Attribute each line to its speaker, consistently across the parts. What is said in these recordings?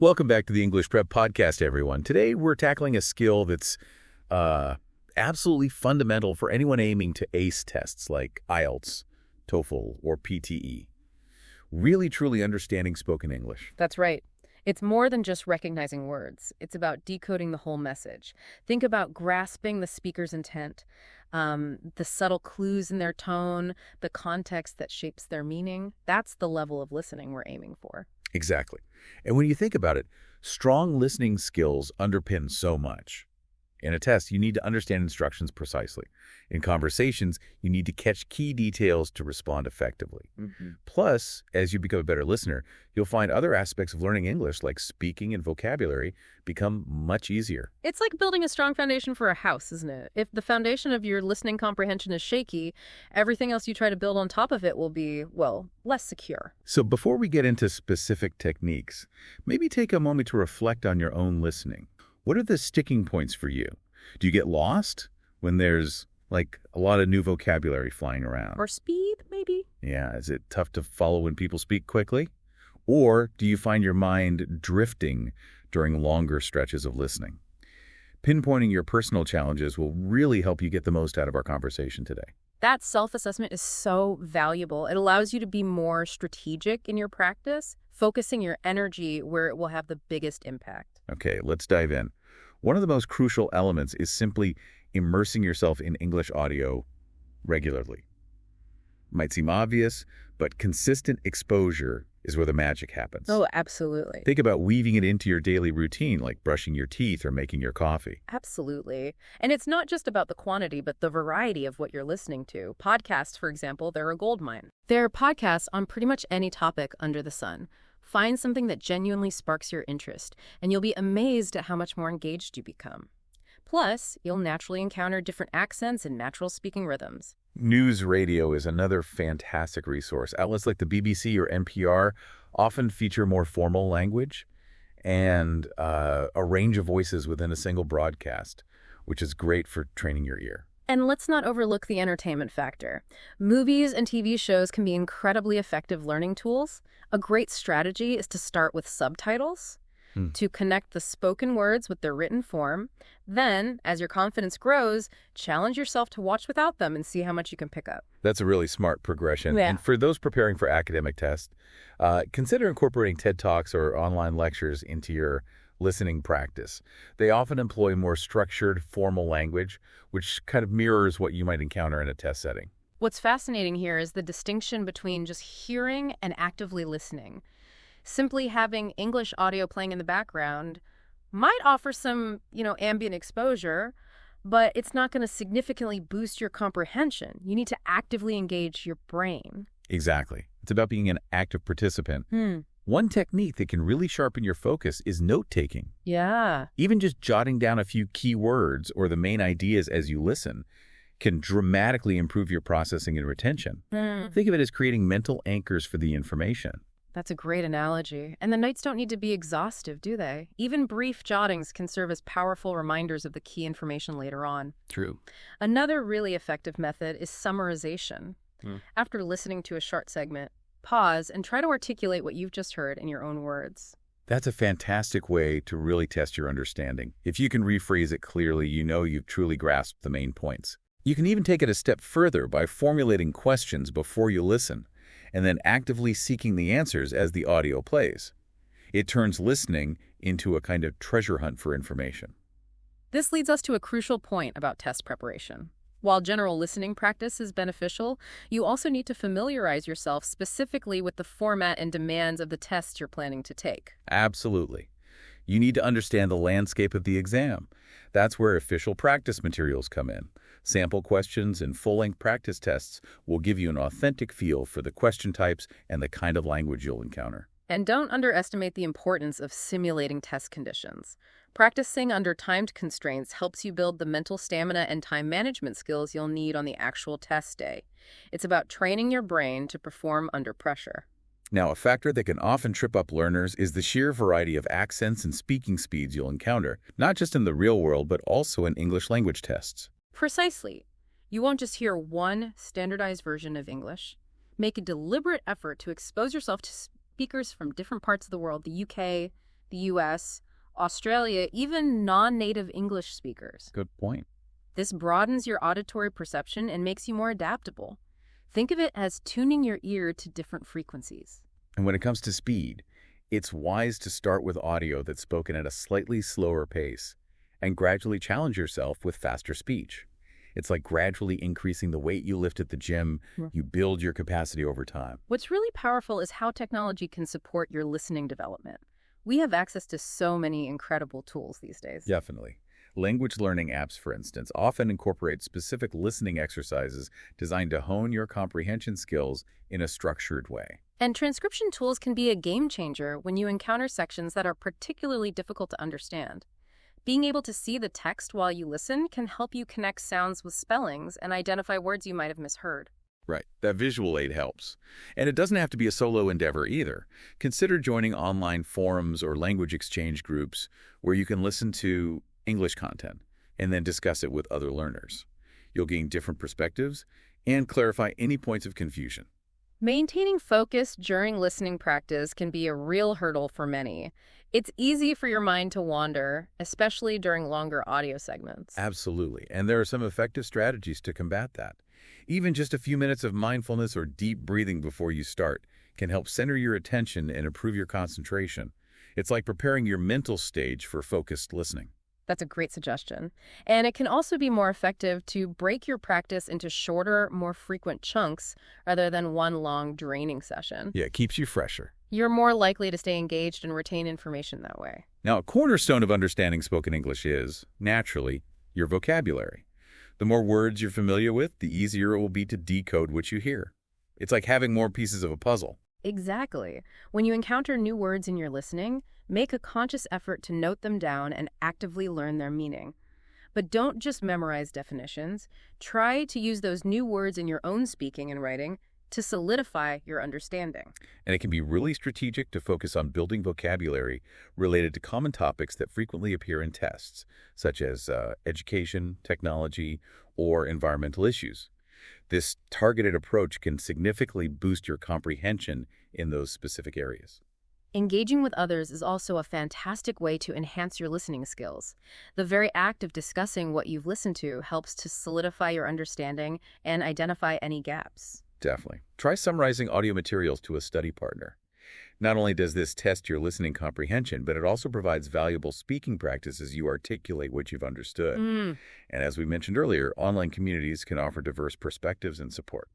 Speaker 1: Welcome back to the English Prep Podcast, everyone. Today, we're tackling a skill that's absolutely fundamental for anyone aiming to ace tests like IELTS, TOEFL, or PTE. Really, truly understanding spoken English.
Speaker 2: That's right. It's more than just recognizing words. It's about decoding the whole message. Think about grasping the speaker's intent, the subtle clues in their tone, the context that shapes their meaning. That's the level of listening we're aiming for.
Speaker 1: Exactly. And when you think about it, strong listening skills underpin so much. In a test, you need to understand instructions precisely. In conversations, you need to catch key details to respond effectively. Plus, as you become a better listener, you'll find other aspects of learning English, like speaking and vocabulary, become much easier.
Speaker 2: It's like building a strong foundation for a house, isn't it? If the foundation of your listening comprehension is shaky, everything else you try to build on top of it will be, well, less secure.
Speaker 1: So before we get into specific techniques, maybe take a moment to reflect on your own listening. What are the sticking points for you? Do you get lost when there's, like, a lot of new vocabulary flying around?
Speaker 2: Or speed, maybe?
Speaker 1: Yeah, is it tough to follow when people speak quickly? Or do you find your mind drifting during longer stretches of listening? Pinpointing your personal challenges will really help you get the most out of our conversation today.
Speaker 2: That self-assessment is so valuable. It allows you to be more strategic in your practice, focusing your energy where it will have the biggest impact.
Speaker 1: Okay, let's dive in. One of the most crucial elements is simply immersing yourself in English audio regularly. Might seem obvious, but consistent exposure is where the magic happens.
Speaker 2: Oh, absolutely.
Speaker 1: Think about weaving it into your daily routine, like brushing your teeth or making your coffee.
Speaker 2: Absolutely. And it's not just about the quantity, but the variety of what you're listening to. Podcasts, for example, they're a goldmine. There are podcasts on pretty much any topic under the sun. Find something that genuinely sparks your interest, and you'll be amazed at how much more engaged you become. Plus, you'll naturally encounter different accents and natural speaking rhythms.
Speaker 1: News radio is another fantastic resource. Outlets like the BBC or NPR often feature more formal language and a range of voices within a single broadcast, which is great for training your ear.
Speaker 2: And let's not overlook the entertainment factor. Movies and TV shows can be incredibly effective learning tools. A great strategy is to start with subtitles, to connect the spoken words with their written form. Then, as your confidence grows, challenge yourself to watch without them and see how much you can pick up.
Speaker 1: That's a really smart progression.
Speaker 2: Yeah.
Speaker 1: And for those preparing for academic tests, consider incorporating TED Talks or online lectures into your listening practice. They often employ more structured, formal language, which kind of mirrors what you might encounter in a test setting.
Speaker 2: What's fascinating here is the distinction between just hearing and actively listening. Simply having English audio playing in the background might offer some, ambient exposure, but it's not going to significantly boost your comprehension. You need to actively engage your brain.
Speaker 1: Exactly. It's about being an active participant. One technique that can really sharpen your focus is note-taking.
Speaker 2: Yeah.
Speaker 1: Even just jotting down a few key words or the main ideas as you listen can dramatically improve your processing and retention. Think of it as creating mental anchors for the information.
Speaker 2: That's a great analogy. And the notes don't need to be exhaustive, do they? Even brief jottings can serve as powerful reminders of the key information later on.
Speaker 1: True.
Speaker 2: Another really effective method is summarization. After listening to a short segment, pause and try to articulate what you've just heard in your own words.
Speaker 1: That's a fantastic way to really test your understanding. If you can rephrase it clearly, you know you've truly grasped the main points. You can even take it a step further by formulating questions before you listen, and then actively seeking the answers as the audio plays. It turns listening into a kind of treasure hunt for information.
Speaker 2: This leads us to a crucial point about test preparation. While general listening practice is beneficial, you also need to familiarize yourself specifically with the format and demands of the tests you're planning to take.
Speaker 1: Absolutely. You need to understand the landscape of the exam. That's where official practice materials come in. Sample questions and full-length practice tests will give you an authentic feel for the question types and the kind of language you'll encounter.
Speaker 2: And don't underestimate the importance of simulating test conditions. Practicing under timed constraints helps you build the mental stamina and time management skills you'll need on the actual test day. It's about training your brain to perform under pressure.
Speaker 1: Now, a factor that can often trip up learners is the sheer variety of accents and speaking speeds you'll encounter, not just in the real world, but also in English language tests.
Speaker 2: Precisely. You won't just hear one standardized version of English. Make a deliberate effort to expose yourself to speakers from different parts of the world, the UK, the US, Australia, even non-native English speakers.
Speaker 1: Good point.
Speaker 2: This broadens your auditory perception and makes you more adaptable. Think of it as tuning your ear to different frequencies.
Speaker 1: And when it comes to speed, it's wise to start with audio that's spoken at a slightly slower pace and gradually challenge yourself with faster speech. It's like gradually increasing the weight you lift at the gym. You build your capacity over time.
Speaker 2: What's really powerful is how technology can support your listening development. We have access to so many incredible tools these days.
Speaker 1: Definitely. Language learning apps, for instance, often incorporate specific listening exercises designed to hone your comprehension skills in a structured way.
Speaker 2: And transcription tools can be a game changer when you encounter sections that are particularly difficult to understand. Being able to see the text while you listen can help you connect sounds with spellings and identify words you might have misheard.
Speaker 1: Right. That visual aid helps. And it doesn't have to be a solo endeavor either. Consider joining online forums or language exchange groups where you can listen to English content and then discuss it with other learners. You'll gain different perspectives and clarify any points of confusion.
Speaker 2: Maintaining focus during listening practice can be a real hurdle for many. It's easy for your mind to wander, especially during longer audio segments.
Speaker 1: Absolutely. And there are some effective strategies to combat that. Even just a few minutes of mindfulness or deep breathing before you start can help center your attention and improve your concentration. It's like preparing your mental stage for focused listening.
Speaker 2: That's a great suggestion. And it can also be more effective to break your practice into shorter, more frequent chunks rather than one long, draining session.
Speaker 1: Yeah, it keeps you fresher.
Speaker 2: You're more likely to stay engaged and retain information that way.
Speaker 1: Now, a cornerstone of understanding spoken English is, naturally, your vocabulary. The more words you're familiar with, the easier it will be to decode what you hear. It's like having more pieces of a puzzle.
Speaker 2: Exactly. When you encounter new words in your listening, make a conscious effort to note them down and actively learn their meaning. But don't just memorize definitions. Try to use those new words in your own speaking and writing to solidify your understanding.
Speaker 1: And it can be really strategic to focus on building vocabulary related to common topics that frequently appear in tests, such as education, technology, or environmental issues. This targeted approach can significantly boost your comprehension in those specific areas.
Speaker 2: Engaging with others is also a fantastic way to enhance your listening skills. The very act of discussing what you've listened to helps to solidify your understanding and identify any gaps.
Speaker 1: Definitely. Try summarizing audio materials to a study partner. Not only does this test your listening comprehension, but it also provides valuable speaking practice as you articulate what you've understood. And as we mentioned earlier, online communities can offer diverse perspectives and support.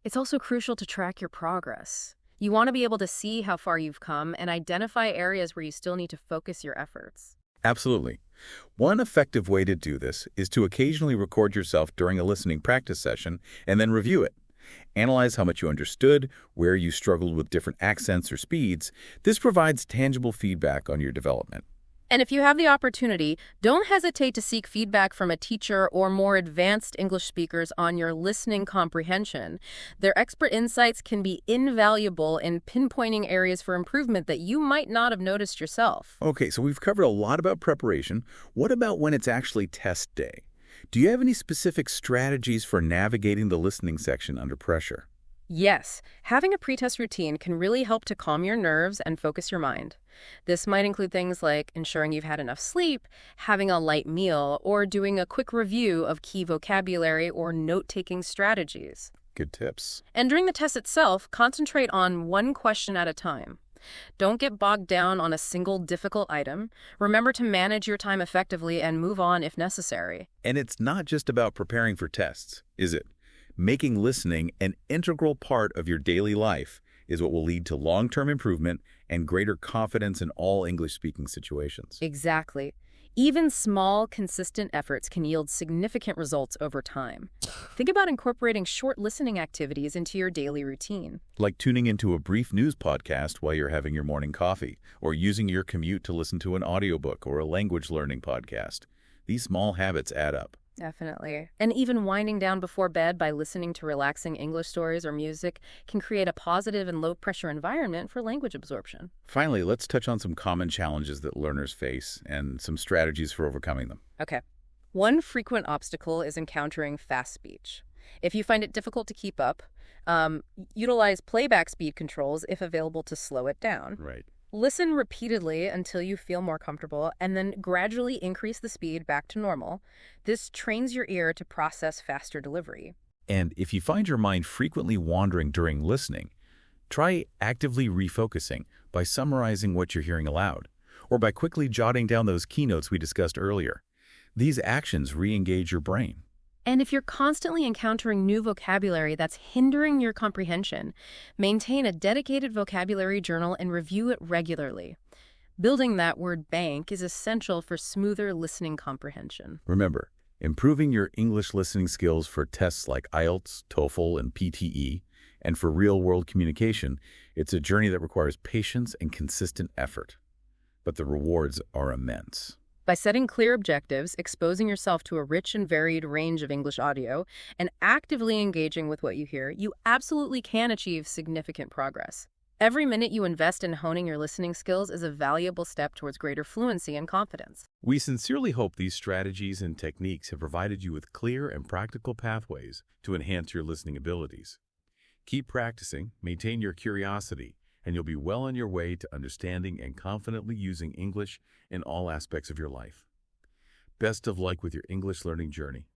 Speaker 2: It's also crucial to track your progress. You want to be able to see how far you've come and identify areas where you still need to focus your efforts.
Speaker 1: Absolutely. One effective way to do this is to occasionally record yourself during a listening practice session and then review it. Analyze how much you understood, where you struggled with different accents or speeds. This provides tangible feedback on your development.
Speaker 2: And if you have the opportunity, don't hesitate to seek feedback from a teacher or more advanced English speakers on your listening comprehension. Their expert insights can be invaluable in pinpointing areas for improvement that you might not have noticed yourself.
Speaker 1: Okay, so we've covered a lot about preparation. What about when it's actually test day? Do you have any specific strategies for navigating the listening section under pressure?
Speaker 2: Yes, having a pretest routine can really help to calm your nerves and focus your mind. This might include things like ensuring you've had enough sleep, having a light meal, or doing a quick review of key vocabulary or note-taking strategies.
Speaker 1: Good tips.
Speaker 2: And during the test itself, concentrate on one question at a time. Don't get bogged down on a single difficult item. Remember to manage your time effectively and move on if necessary.
Speaker 1: And it's not just about preparing for tests, is it? Making listening an integral part of your daily life is what will lead to long-term improvement and greater confidence in all English-speaking situations.
Speaker 2: Exactly. Even small, consistent efforts can yield significant results over time. Think about incorporating short listening activities into your daily routine.
Speaker 1: Like tuning into a brief news podcast while you're having your morning coffee, or using your commute to listen to an audiobook or a language learning podcast. These small habits add up.
Speaker 2: Definitely. And even winding down before bed by listening to relaxing English stories or music can create a positive and low-pressure environment for language absorption.
Speaker 1: Finally, let's touch on some common challenges that learners face and some strategies for overcoming them.
Speaker 2: Okay. One frequent obstacle is encountering fast speech. If you find it difficult to keep up, utilize playback speed controls if available to slow it down.
Speaker 1: Right.
Speaker 2: Listen repeatedly until you feel more comfortable, and then gradually increase the speed back to normal. This trains your ear to process faster delivery.
Speaker 1: And if you find your mind frequently wandering during listening, try actively refocusing by summarizing what you're hearing aloud, or by quickly jotting down those keynotes we discussed earlier. These actions re-engage your brain.
Speaker 2: And if you're constantly encountering new vocabulary that's hindering your comprehension, maintain a dedicated vocabulary journal and review it regularly. Building that word bank is essential for smoother listening comprehension.
Speaker 1: Remember, improving your English listening skills for tests like IELTS, TOEFL, and PTE, and for real-world communication, it's a journey that requires patience and consistent effort. But the rewards are immense.
Speaker 2: By setting clear objectives, exposing yourself to a rich and varied range of English audio, and actively engaging with what you hear, you absolutely can achieve significant progress. Every minute you invest in honing your listening skills is a valuable step towards greater fluency and confidence.
Speaker 1: We sincerely hope these strategies and techniques have provided you with clear and practical pathways to enhance your listening abilities. Keep practicing, maintain your curiosity, and you'll be well on your way to understanding and confidently using English in all aspects of your life. Best of luck with your English learning journey.